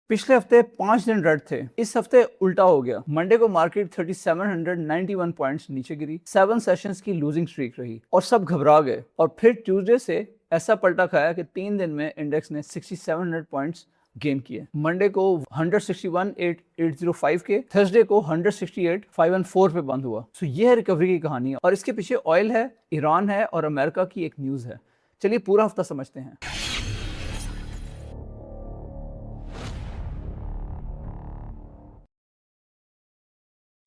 पिछले हफ्ते 5 दिन रेड थे, इस हफ्ते उल्टा हो गया। मंडे को मार्केट 3791 पॉइंट्स नीचे गिरी, 7 सेशंस की लूजिंग स्ट्रीक रही और सब घबरा गए। और फिर ट्यूसडे से ऐसा पलटा खाया कि 3 दिन में इंडेक्स ने 6700 पॉइंट्स गेन किए। मंडे को 161,805 के, थर्सडे को 168,514 पे बंद हुआ। सो ये है रिकवरी की कहानी और इसके पीछे ऑयल है, ईरान है और अमेरिका की एक न्यूज है। चलिए पूरा हफ्ता समझते हैं।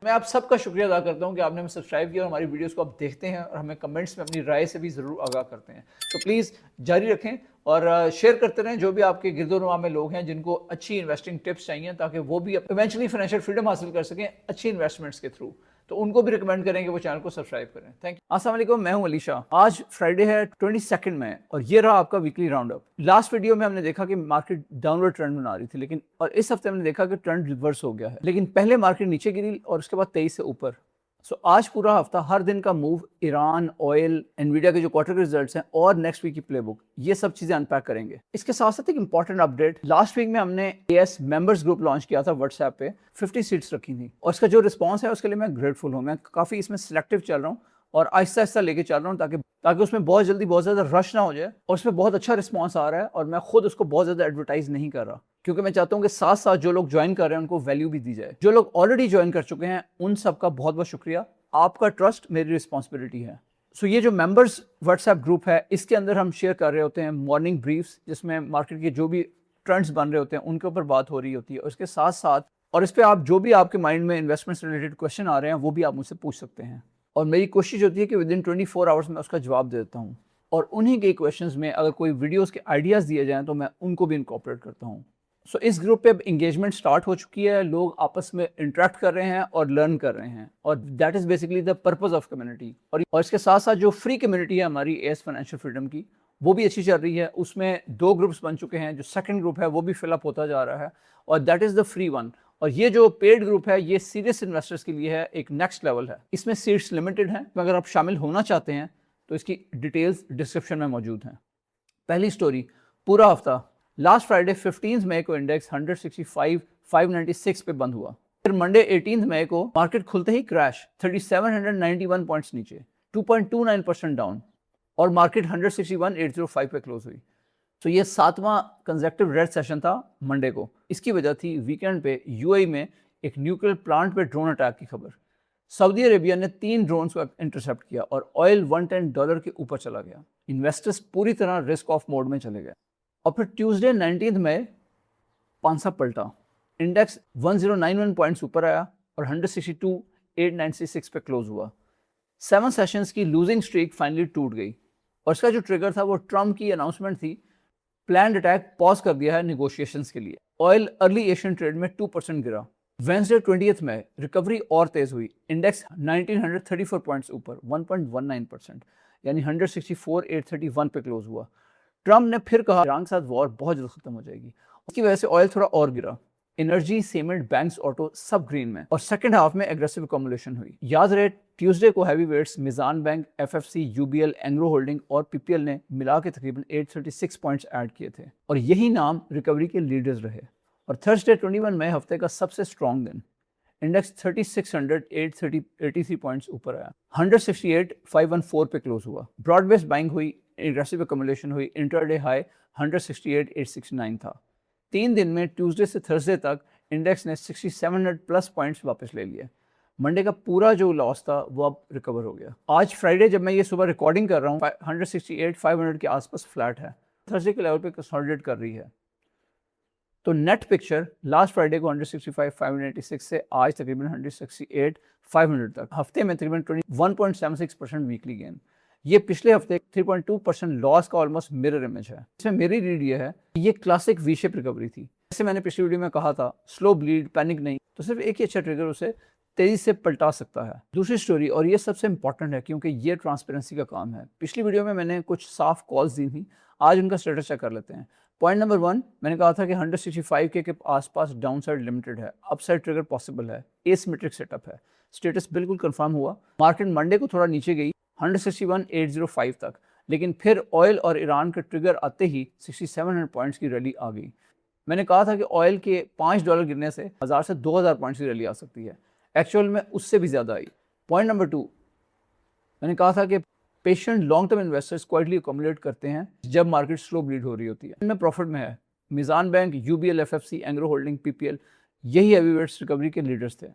मैं आप सबका शुक्रिया अदा करता हूं कि आपने हमें सब्सक्राइब किया और हमारी वीडियोस को आप देखते हैं और हमें कमेंट्स में अपनी राय से भी ज़रूर आगाह करते हैं। तो प्लीज़ जारी रखें और शेयर करते रहें जो भी आपके गिरदोनुमा में लोग हैं जिनको अच्छी इन्वेस्टिंग टिप्स चाहिए, ताकि वो भी इवेंचुअली फाइनेंशियल फ्रीडम हासिल कर सकें अच्छी इन्वेस्टमेंट्स के थ्रू। तो उनको भी रिकमेंड करें कि वो चैनल को सब्सक्राइब करें। Thank you. अस्सलाम वालेकुम, मैं हूं अली शाह। आज फ्राइडे है 22 में और ये रहा आपका weekly round up. Last video में हमने देखा कि मार्केट डाउनवर्ड ट्रेंड बना रही थी, लेकिन और इस हफ्ते हमने देखा कि ट्रेंड रिवर्स हो गया है। लेकिन पहले मार्केट नीचे गिरी और उसके बाद 23 से ऊपर। सो आज पूरा हफ्ता हर दिन का मूव, ईरान, ऑयल, एनवीडिया के जो क्वार्टर के रिजल्ट्स हैं और नेक्स्ट वीक की प्लेबुक, ये सब चीजें अनपैक करेंगे। इसके साथ साथ एक इंपॉर्टेंट अपडेट, लास्ट वीक में हमने एएस मेंबर्स ग्रुप लॉन्च किया था व्हाट्सएप पे, 50 सीट्स रखी थी और इसका जो रिस्पॉन्स है उसके लिए मैं ग्रेटफुल हूँ। मैं काफी इसमें सिलेक्टिव चल रहा हूँ और आहिस्ता आहिस्ता लेके चल रहा हूँ ताकि उसमें बहुत जल्दी बहुत ज़्यादा रश ना हो जाए। और उसमें बहुत अच्छा रिस्पॉन्स आ रहा है और मैं खुद उसको बहुत ज़्यादा एडवर्टाइज नहीं कर रहा, क्योंकि मैं चाहता हूँ कि साथ साथ जो लोग ज्वाइन कर रहे हैं उनको वैल्यू भी दी जाए। जो लोग ऑलरेडी ज्वाइन कर चुके हैं उन सबका बहुत बहुत शुक्रिया। आपका ट्रस्ट मेरी रिस्पॉन्सिबिलिटी है। सो ये जो मेंबर्स व्हाट्सएप ग्रुप है, इसके अंदर हम शेयर कर रहे होते हैं मॉर्निंग ब्रीफ्स, जिसमें मार्केट के जो भी ट्रेंड्स बन रहे होते हैं उनके ऊपर बात हो रही होती है। और इसके साथ साथ और इस पर आप जो भी आपके माइंड में इन्वेस्टमेंट से रिलेटेड क्वेश्चन आ रहे हैं वो भी आप मुझसे पूछ सकते हैं और मेरी कोशिश होती है कि विद इन 24 आवर्स में उसका जवाब दे देता हूँ। और उन्हीं के क्वेश्चंस में अगर कोई वीडियोस के आइडियाज़ दिए जाएँ तो मैं उनको भी इनकॉर्पोरेट करता हूँ। सो इस ग्रुप पे अब इंगेजमेंट स्टार्ट हो चुकी है, लोग आपस में इंटरेक्ट कर रहे हैं और लर्न कर रहे हैं और that is basically the purpose of community. और इसके साथ साथ जो फ्री कम्युनिटी है हमारी एएस फाइनेंशियल फ्रीडम की, वो भी अच्छी चल रही है। उसमें 2 ग्रुप्स बन चुके हैं, जो सेकंड ग्रुप है वो भी फिलअप होता जा रहा है और that is the free one. और ये जो पेड ग्रुप है ये सीरियस इन्वेस्टर्स के लिए है, एक नेक्स्ट लेवल है। इसमें सीट्स लिमिटेड हैं, अगर आप शामिल होना चाहते हैं तो इसकी डिटेल्स डिस्क्रिप्शन में मौजूद हैं। पहली स्टोरी, पूरा हफ्ता, लास्ट फ्राइडे 15 मई को इंडेक्स 165,596 पे बंद हुआ। फिर मंडे 18 मई को मार्केट खुलते ही क्रैश, 3791 पॉइंट्स नीचे, 2.29% डाउन और मार्केट 161,805 पे क्लोज हुई। तो ये 7वां कंसेक्टिव रेड सेशन था मंडे को। इसकी वजह थी वीकेंड पे यूएई में एक न्यूक्लियर प्लांट पे ड्रोन अटैक की खबर। सऊदी अरेबिया ने 3 ड्रोन्स को इंटरसेप्ट किया और ऑयल $110 के ऊपर चला गया। इन्वेस्टर्स पूरी तरह रिस्क ऑफ मोड में चले गए। और फिर ट्यूसडे 19 में पांसा पलटा, इंडेक्स 1091 पॉइंट्स ऊपर आया और 162,896 पे क्लोज हुआ। 7 सेशंस की लूजिंग स्ट्रीक फाइनली टूट गई और इसका जो ट्रिगर था वो ट्रम्प की अनाउंसमेंट थी, प्लान्ड अटैक पॉज कर दिया है निगोशिएशंस के लिए। ऑयल अर्ली एशियन ट्रेड में 2% गिरा। वेंसडे 20 में रिकवरी और तेज हुई, इंडेक्स 1934 पॉइंट्स ऊपर 1.19%, यानी 164,831 पे क्लोज हुआ। ट्रम्प ने फिर कहा ईरान के साथ वॉर बहुत जल्द खत्म हो जाएगी। उसकी वजह से ऑयल थोड़ा और गिरा। एनर्जी, सीमेंट, बैंक्स, ऑटो सब ग्रीन में और सेकंड हाफ में एग्रेसिव अकोमुलेशन हुई। याद रहे ट्यूसडे को heavy weights Meezan bank, FFC, UBL, Engro holding और पीपीएल ने मिला के तकरीबन 836 पॉइंट्स ऐड किए थे और यही नाम रिकवरी के लीडर्स रहे। और थर्सडे 21 मई हफ्ते का सबसे स्ट्रॉन्ग दिन, इंडेक्स 3600,883 पॉइंट्स ऊपर आया, 168,514 पे क्लोज हुआ। ब्रॉड बेस्ड बाइंग हुई, एग्रेसिव अकोमुलेशन हुई, इंटरडे हाई 168,869 था। 3 दिन में ट्यूसडे से थर्सडे तक इंडेक्स ने 6700 प्लस पॉइंट्स वापस ले लिए। मंडे का पूरा जो लॉस था वो अब रिकवर हो गया। आज फ्राइडे जब मैं ये सुबह रिकॉर्डिंग कर रहा हूँ 168,500 के आसपास फ्लैट है, थर्सडे के लेवल पे कंसोलिडेट कर रही है। तो नेट पिक्चर लास्ट फ्राइडे को 165,586 से आज तकरीबन 168,500 तक, हफ्ते में तकरीबन 21.76% वीकली गेन। ये पिछले हफ्ते 3.2% लॉस का ऑलमोस्ट मिरर इमेज है। इसमें मेरी रीड ये है कि ये क्लासिक वी शेप रिकवरी थी। जैसे मैंने पिछली वीडियो में कहा था, स्लो ब्लीड, पैनिक नहीं, तो सिर्फ एक ही अच्छा ट्रिगर उसे तेजी से पलटा सकता है। दूसरी स्टोरी, और ये सबसे इंपॉर्टेंट है क्योंकि ये ट्रांसपेरेंसी का काम है। पिछली वीडियो में मैंने कुछ साफ कॉल्स दी थी, आज उनका स्टेटस चेक कर लेते हैं। पॉइंट नंबर 1, मैंने कहा था कि 165 के आसपास डाउन साइड लिमिटेड है, अपसाइड ट्रिगर पॉसिबल है, एसिमेट्रिक सेटअप है। स्टेटस बिल्कुल कंफर्म हुआ। मार्केट मंडे को थोड़ा नीचे गई 161,805 तक, लेकिन फिर ऑयल और ईरान के ट्रिगर आते ही 6700 पॉइंट्स की रैली आ गई। मैंने कहा था कि ऑयल के $5 गिरने से 1000 से 2000 पॉइंट्स की रैली आ सकती है, एक्चुअल में उससे भी ज़्यादा आई। पॉइंट नंबर 2, मैंने कहा था कि patient long term investors quietly accommodate करते हैं जब मार्केट स्लो ब्लीड हो रही होती है। इनमें प्रॉफिट में है Meezan bank, UBL, FFC, Engro holding, PPL, यही हैवीवेट्स रिकवरी के लीडर्स थे।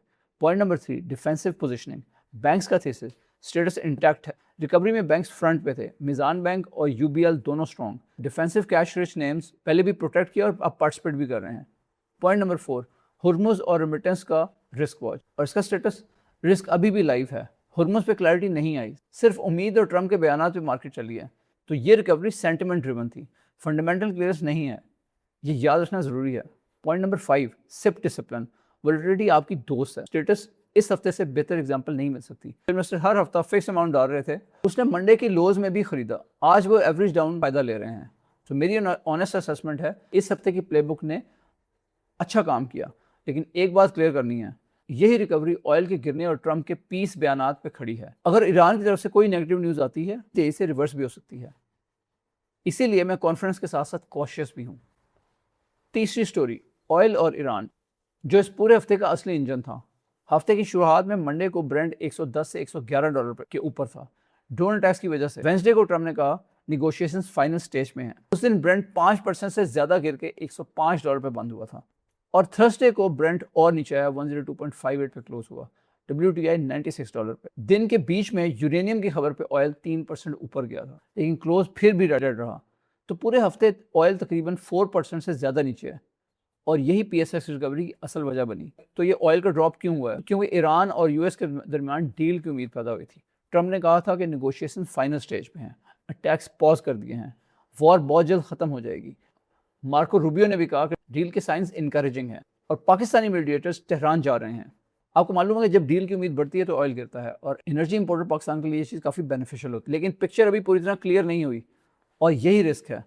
Point number 3, defensive positioning. Banks का थीसिस स्टेटस इंटैक्ट है, रिकवरी में बैंक्स फ्रंट पे थे, मिजान बैंक और यूबीएल दोनों strong. Defensive cash rich names पहले भी प्रोटेक्ट किया और अब पार्टिसिपेट भी कर रहे हैं। पॉइंट नंबर 4, हुर्मुज और रेमिटेंस का रिस्क वॉच, और इसका स्टेटस रिस्क अभी भी लाइव है। हुर्मुज पे क्लैरिटी नहीं आई, सिर्फ उम्मीद और ट्रम्प के बयान पे मार्केट चली है। तो ये रिकवरी सेंटिमेंट ड्रिवन थी, फंडामेंटल क्लियरनेस नहीं है, ये याद रखना जरूरी है। Point number 5, SIP discipline. Volatility आपकी दोस्त है, स्टेटस इस हफ्ते से बेहतर एग्जांपल नहीं मिल सकती। इन्वेस्टर हर हफ्ता फिक्स अमाउंट डाल रहे थे, उसने मंडे के लोज में भी खरीदा, आज वो एवरेज डाउन फायदा ले रहे हैं। तो मेरी ऑनेस्ट असेसमेंट है इस हफ्ते की प्लेबुक ने अच्छा काम किया, लेकिन एक बात क्लियर करनी है, यही रिकवरी ऑयल के गिरने और ट्रम्प के पीस बयानात पे खड़ी है। अगर ईरान की तरफ से कोई नेगेटिव न्यूज़ आती है तो इसे रिवर्स भी हो सकती है, इसीलिए मैं कॉन्फिडेंस के साथ साथ कॉशियस भी हूँ। तीसरी स्टोरी, ऑयल और ईरान, जो इस पूरे हफ्ते का असली इंजन था। हफ्ते की शुरुआत में मंडे को ब्रेंट 110 से $111 के ऊपर था ड्रोन अटैक्स की वजह से। वेंसडे को ट्रम्प ने कहा निगोशिएशंस फाइनल स्टेज में हैं। उस दिन ब्रेंट 5% से ज़्यादा गिर के $105 पे बंद हुआ था, और थर्सडे को ब्रेंट और नीचे आया, 102.58 पे क्लोज हुआ, WTI $96 पे। दिन के बीच में यूरेनियम की खबर पे ऑयल 3% ऊपर गया था, लेकिन क्लोज फिर भी रेड रहा। तो पूरे हफ्ते ऑयल तकरीबन 4% से ज़्यादा नीचे है, और यही PSX रिकवरी की असल वजह बनी। तो ये ऑयल का ड्रॉप क्यों हुआ है? क्योंकि ईरान और US के दरमियान डील की उम्मीद पैदा हुई थी। ट्रम्प ने कहा था कि नेगोशिएशन फाइनल स्टेज पे हैं, अटैक्स पॉज कर दिए हैं, वॉर बहुत जल्द ख़त्म हो जाएगी। मार्को रूबियो ने भी कहा कि डील के साइंस इनकरेजिंग है, और पाकिस्तानी मीडिएटर्स तेहरान जा रहे हैं। आपको मालूम है कि जब डील की उम्मीद बढ़ती है तो ऑयल गिरता है, और एनर्जी इंपोर्टर पाकिस्तान के लिए ये चीज़ काफ़ी बेनिफिशियल होती है। लेकिन पिक्चर अभी पूरी तरह क्लियर नहीं हुई, और यही रिस्क है।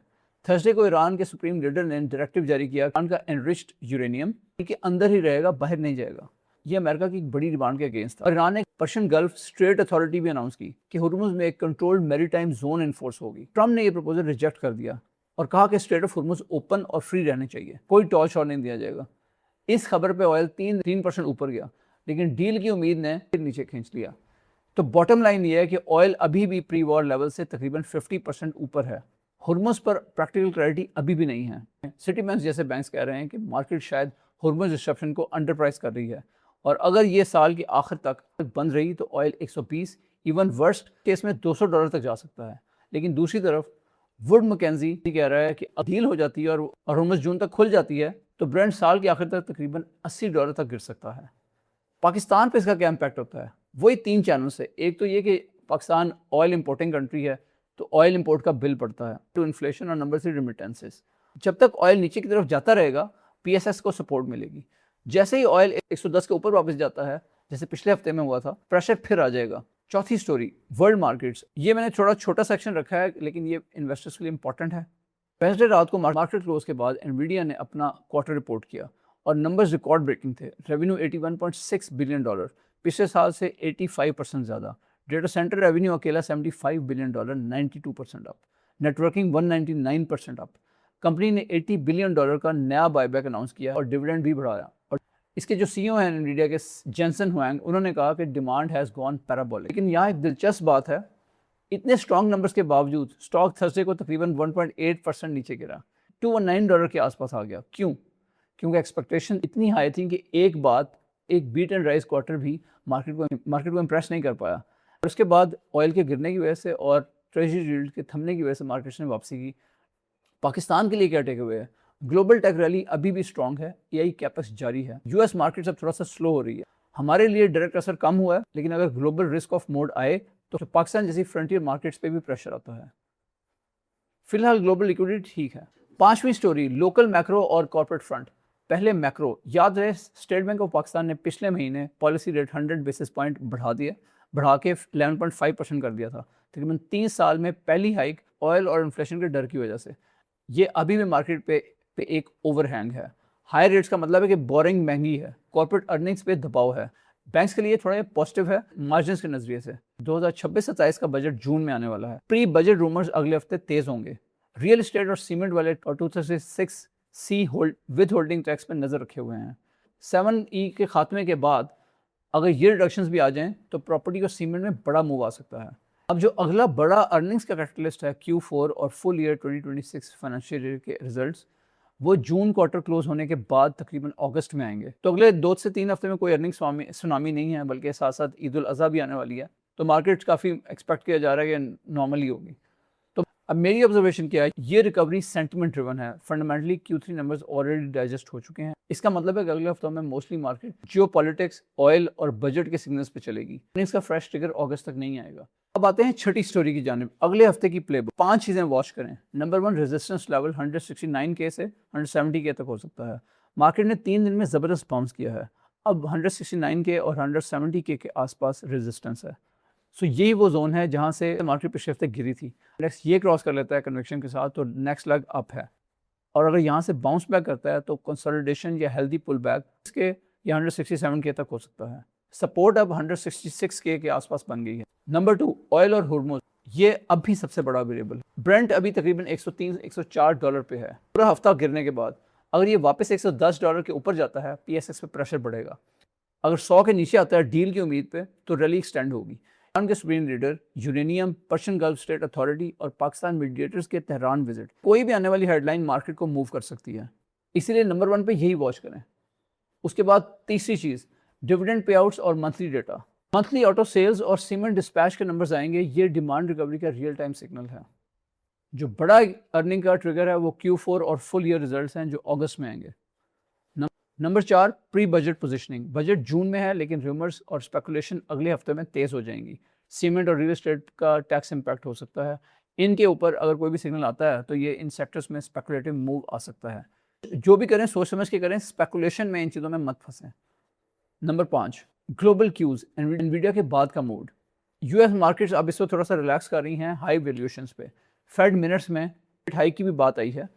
थर्सडे को ईरान के सुप्रीम लीडर ने डायरेक्टिव जारी किया, ईरान का एनरिच्ड यूरेनियम के अंदर ही रहेगा, बाहर नहीं जाएगा। ये अमेरिका की एक बड़ी डिमांड के अगेंस्ट था। और ईरान ने पर्शियन गल्फ स्ट्रेट अथॉरिटी भी अनाउंस की कि हुर्मुज में एक कंट्रोल्ड मैरीटाइम जोन इन्फोर्स होगी। ट्रम्प ने यह प्रपोजल रिजेक्ट कर दिया और कहा कि स्ट्रेट ऑफ हुर्मुज ओपन और फ्री रहने चाहिए, कोई टॉल शॉल नहीं दिया जाएगा। इस खबर पे ऑयल 3% ऊपर गया, लेकिन डील की उम्मीद ने फिर नीचे खींच लिया। तो बॉटम लाइन ये है कि ऑयल अभी भी प्री वॉर लेवल से तकरीबन 50% ऊपर है। हुर्मुज पर प्रैक्टिकल क्लैरिटी अभी भी नहीं है। सिटीमैन्स जैसे बैंक्स कह रहे हैं कि मार्केट शायद हुर्मुज डिस्ट्रप्शन को अंडर प्राइस कर रही है, और अगर ये साल के आखिर तक बंद रही तो ऑयल 120, इवन वर्स्ट केस में $200 तक जा सकता है। लेकिन दूसरी तरफ वुड मैकेंजी कह रहा है कि डील हो जाती है और हुर्मुज जून तक खुल जाती है तो ब्रेंट साल के आखिर तक तकरीबन $80 तक गिर सकता है। पाकिस्तान पे इसका क्या इम्पैक्ट होता है? वही 3 चैनल से। एक तो ये कि पाकिस्तान ऑयल इंपोर्टिंग कंट्री है, तो ऑयल इंपोर्ट का बिल पड़ता है, तो इन्फ्लेशन, और नंबर 3 रिमिटेंसेस। जब तक ऑयल नीचे की तरफ जाता रहेगा PSX को सपोर्ट मिलेगी। जैसे ही ऑयल 110 के ऊपर वापस जाता है, जैसे पिछले हफ्ते में हुआ था, प्रेशर फिर आ जाएगा। चौथी स्टोरी, वर्ल्ड मार्केट्स। ये मैंने थोड़ा छोटा सेक्शन रखा है, लेकिन ये इन्वेस्टर्स के लिए इंपॉर्टेंट है। वेडनेसडे रात को मार्केट क्लोज के बाद एनवीडिया ने अपना क्वार्टर रिपोर्ट किया, और नंबर्स रिकॉर्ड ब्रेकिंग थे। रेवेन्यू $81.6 बिलियन, पिछले साल से 85% ज़्यादा। डेटा सेंटर रेवेन्यू अकेला $75 billion, 92% up. Networking 199% up. Company ने $80 बिलियन का नया बायबैक अनाउंस किया और डिविडेंड भी बढ़ाया। और इसके जो CEO हैं एनवीडिया के, जेंसन हुआंग, उन्होंने कहा कि डिमांड हैज़ गॉन पैराबोलिक। लेकिन यहाँ एक दिलचस्प बात है, इतने स्ट्रॉन्ग नंबर्स के बावजूद स्टॉक थर्सडे को तकरीबन 1.8% नीचे गिरा, $219 के आसपास आ गया। क्यों? क्योंकि एक्सपेक्टेशन इतनी हाई थी कि एक बीट एंड राइज क्वार्टर भी मार्केट को इम्प्रेस नहीं कर पाया, और उसके बाद ऑयल के गिरने की वजह से और ट्रेजरी यील्ड के थमने की वजह से मार्केट्स ने वापसी की। पाकिस्तान के लिए क्या टेक अवे है? ग्लोबल टेक रैली अभी भी स्ट्रॉन्ग है, AI कैपेक्स जारी है। US मार्केट्स अब थोड़ा सा स्लो हो रही है। हमारे लिए डायरेक्ट असर कम हुआ है, लेकिन अगर ग्लोबल रिस्क ऑफ मोड आए तो पाकिस्तान जैसी फ्रंटियर मार्केट्स पे भी प्रेशर आता है। फिलहाल ग्लोबल लिक्विडिटी ठीक है। 5वीं स्टोरी, लोकल मैक्रो और कॉर्पोरेट फ्रंट। पहले मैक्रो, याद रहे स्टेट बैंक ऑफ पाकिस्तान ने पिछले महीने पॉलिसी रेट 100 बेसिस पॉइंट बढ़ा के 11.5% कर दिया था। तकरीबन 3 साल में पहली हाइक ऑयल और इन्फ्लेशन के डर की वजह से। ये अभी भी मार्केट पे एक ओवरहैंग है। हायर रेट्स का मतलब है कि बोरिंग महंगी है, कॉर्पोरेट अर्निंग्स पे दबाव है। बैंक्स के लिए थोड़ा पॉजिटिव है मार्जिन के नजरिए से। 2026-27 का बजट जून में आने वाला है। प्री बजट रूमर्स अगले हफ्ते तेज होंगे। रियल एस्टेट और सीमेंट वाले और 2006 सी होल्ड विद होल्डिंग टैक्स पर नज़र रखे हुए हैं। 7E के खात्मे के बाद अगर ये रिडक्शंस भी आ जाएं तो प्रॉपर्टी और सीमेंट में बड़ा मूव आ सकता है। अब जो अगला बड़ा अर्निंग्स का कैटलिस्ट है Q4 और फुल ईयर 2026 फाइनेंशियल ईयर के रिजल्ट्स, वो जून क्वार्टर क्लोज होने के बाद तकरीबन अगस्त में आएंगे। तो अगले 2 से 3 हफ्ते में कोई अर्निंग्स सुनामी नहीं है, बल्कि साथ साथ ईद उल अज़हा भी आने वाली है, तो मार्केट काफ़ी एक्सपेक्ट किया जा रहा है कि नॉर्मली होगी। तो अब मेरी ऑब्जर्वेशन क्या है, ये रिकवरी सेंटिमेंट ड्रिवन है। Fundamentally Q3 numbers already digest हो चुके हैं। इसका मतलब है कि अगले हफ्तों में मोस्टली मार्केट जियोपॉलिटिक्स, ऑयल और बजट के सिग्नल्स पे चलेगी। इसका फ्रेश ट्रिगर अगस्त तक नहीं आएगा। अब आते हैं छठी स्टोरी की जानिब, अगले हफ्ते की प्लेबुक। 5 चीज़ें वॉच करें। नंबर 1, रेजिस्टेंस लेवल 169 के से 170 के तक हो सकता है। मार्केट ने 3 दिन में ज़बरदस्त बाउंस किया है। अब 169 के और 170 के आसपास रेजिस्टेंस है। सो यही वो जोन है जहाँ से मार्केट पिछले हफ्ते गिरी थी। नेक्स्ट ये क्रॉस कर लेता है कन्वेक्शन के साथ तो नेक्स्ट लेग अप है, और अगर यहाँ से बाउंस बैक करता है तो कंसोलिडेशन या हेल्दी पुल बैक इसके या 167 के तक हो सकता है। सपोर्ट अब 166 के आसपास बन गई है। नंबर 2, ऑयल और हुर्मुज, ये अब भी सबसे बड़ा वेरिएबल। ब्रेंट अभी तकरीबन 103-104 डॉलर पे है। पूरा हफ्ता गिरने के बाद अगर ये वापस 110 डॉलर के ऊपर जाता है, PSX पे प्रेशर बढ़ेगा। अगर 100 के नीचे आता है डील की उम्मीद पे, तो रैली एक्सटेंड होगी। ईरान के supreme leader, uranium, Persian gulf state authority और पाकिस्तान मीडिएटर्स के तेहरान विजिट, कोई भी आने वाली हेडलाइन मार्केट को मूव कर सकती है। इसीलिए नंबर 1 पे यही वॉच करें। उसके बाद तीसरी चीज़, डिविडेंड पे आउट्स और monthly data. Monthly auto sales और सीमेंट डिस्पैच के नंबर्स आएंगे। ये डिमांड रिकवरी का रियल टाइम सिग्नल है। जो बड़ा अर्निंग का ट्रिगर है वो Q4 और फुल ईयर रिजल्ट्स हैं जो अगस्त में आएंगे। Number 4, pre budget positioning. Budget जून में है, लेकिन रूमर्स और स्पेकुलेशन अगले हफ्ते में तेज़ हो जाएंगी। सीमेंट और रियल एस्टेट का टैक्स इम्पैक्ट हो सकता है। इनके ऊपर अगर कोई भी सिग्नल आता है तो ये इन सेक्टर्स में स्पेकुलेटिव मूव आ सकता है। जो भी करें सोच समझ के करें, स्पेकुलेशन में इन चीज़ों में मत फंसें। नंबर 5, ग्लोबल क्यूज, एनवीडिया के बाद का मूड। US मार्केट्स अब इस वक्त थोड़ा सा रिलैक्स कर रही हैं हाई वैल्यूएशंस पे। फेड मिनट्स में हाई की भी बात आई है।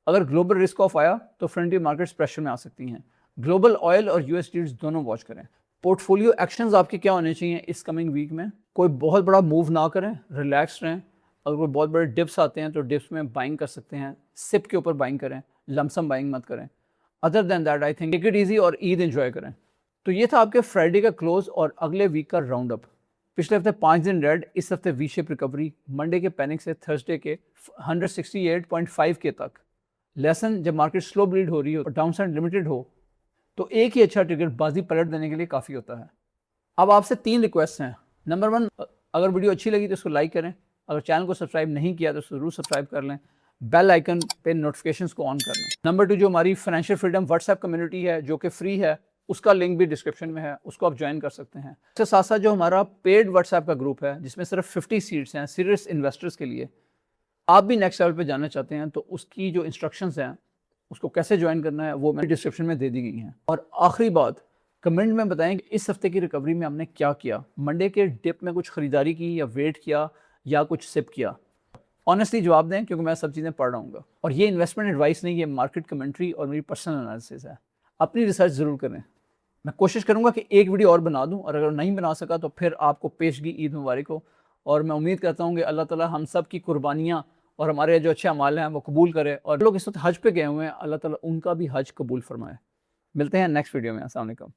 अगर ग्लोबल रिस्क ऑफ आया तो फ्रंटियर मार्केट्स प्रेशर में आ सकती हैं। ग्लोबल ऑयल और US डील्स दोनों वॉच करें। पोर्टफोलियो एक्शंस आपके क्या होने चाहिए इस कमिंग वीक में? कोई बहुत बड़ा मूव ना करें, रिलैक्स रहें। अगर कोई बहुत बड़े डिप्स आते हैं तो डिप्स में बाइंग कर सकते हैं। सिप के ऊपर बाइंग करें, लमसम बाइंग मत करें। Other than that I think take it easy और ईद एंजॉय करें। तो ये था आपके फ्राइडे का क्लोज और अगले वीक का राउंड अप। पिछले हफ्ते 5 दिन रेड, इस हफ्ते वी शेप रिकवरी। मंडे के पैनिक से थर्सडे के 168.5 के तक। लेसन, जब मार्केट स्लो ब्लीड हो रही हो और डाउन साइड लिमिटेड हो तो एक ही अच्छा ट्रिगर बाजी पलट देने के लिए काफ़ी होता है। अब आपसे 3 रिक्वेस्ट हैं। नंबर 1, अगर वीडियो अच्छी लगी तो इसको लाइक करें। अगर चैनल को सब्सक्राइब नहीं किया तो ज़रूर सब्सक्राइब कर लें। बेल आइकन पे नोटिफिकेशंस को ऑन कर लें। नंबर 2, जो हमारी फाइनेंशियल फ्रीडम व्हाट्सएप कम्युनिटी है जो कि फ्री है, उसका लिंक भी डिस्क्रिप्शन में है, उसको आप ज्वाइन कर सकते हैं। इसके साथ साथ जो हमारा पेड व्हाट्सएप का ग्रुप है जिसमें सिर्फ 50 सीट्स हैं सीरियस इन्वेस्टर्स के लिए, आप भी नेक्स्ट लेवल पे जाना चाहते हैं तो उसकी जो इंस्ट्रक्शंस हैं उसको कैसे ज्वाइन करना है वो मैंने डिस्क्रिप्शन में दे दी गई हैं। और आखिरी बात, कमेंट में बताएं कि इस हफ्ते की रिकवरी में हमने क्या किया। मंडे के डिप में कुछ खरीदारी की या वेट किया या कुछ सिप किया। ऑनेस्टली जवाब दें, क्योंकि मैं सब चीज़ें पढ़ रहा हूँ। और ये इन्वेस्टमेंट एडवाइस नहीं, ये मार्केट कमेंट्री और मेरी पर्सनल एनालिसिस है। अपनी रिसर्च ज़रूर करें। मैं कोशिश करूँगा कि एक वीडियो और बना दूँ, और अगर नहीं बना सका तो फिर आपको पेशगी ईद मुबारक हो। और मैं उम्मीद करता हूँ कि अल्लाह ताला हम सब की कुर्बानियाँ और हमारे जो अच्छे अमाल हैं वो कबूल करे, और लोग इस वक्त हज पे गए हुए हैं, अल्लाह ताला उनका भी हज कबूल फरमाए। मिलते हैं नेक्स्ट वीडियो में। अस्सलाम वालेकुम।